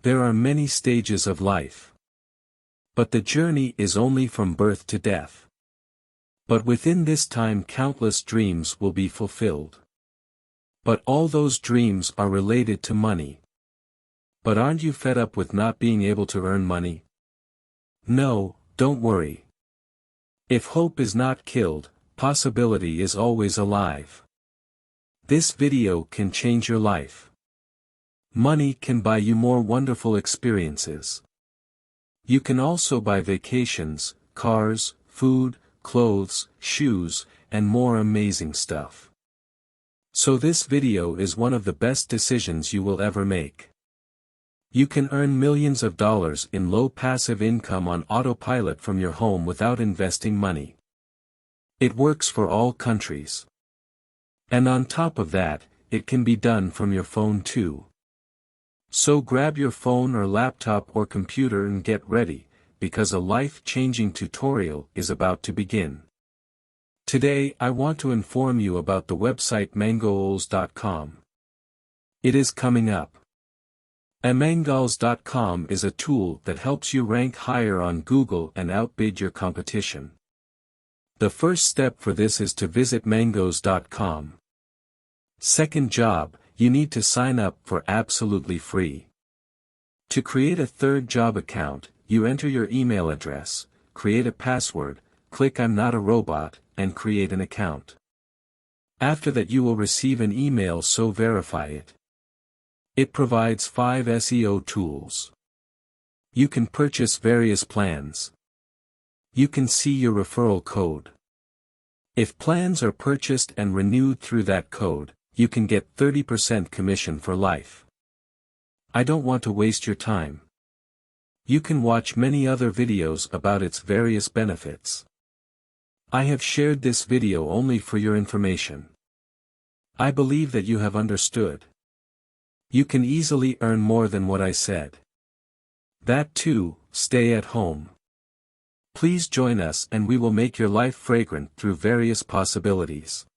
There are many stages of life. But the journey is only from birth to death. But within this time countless dreams will be fulfilled. But all those dreams are related to money. But aren't you fed up with not being able to earn money? No, don't worry. If hope is not killed, possibility is always alive. This video can change your life. Money can buy you more wonderful experiences. You can also buy vacations, cars, food, clothes, shoes, and more amazing stuff. So this video is one of the best decisions you will ever make. You can earn millions of dollars in low passive income on autopilot from your home without investing money. It works for all countries. And on top of that, it can be done from your phone too. So grab your phone or laptop or computer and get ready, because a life-changing tutorial is about to begin. Today I want to inform you about the website us.Want. It is coming up. us.Com is a tool that helps you rank higher on Google and outbid your competition. The first step for this is to visit us.com. Second job, you need to sign up for absolutely free. To create a third job account, you enter your email address, create a password, click I'm not a robot, and create an account. After that you will receive an email, so verify it. It provides 5 SEO tools. You can purchase various plans. You can see your referral code. If plans are purchased and renewed through that code, you can get 30% commission for life. I don't want to waste your time. You can watch many other videos about its various benefits. I have shared this video only for your information. I believe that you have understood. You can easily earn more than what I said. That too, stay at home. Please join us and we will make your life fragrant through various possibilities.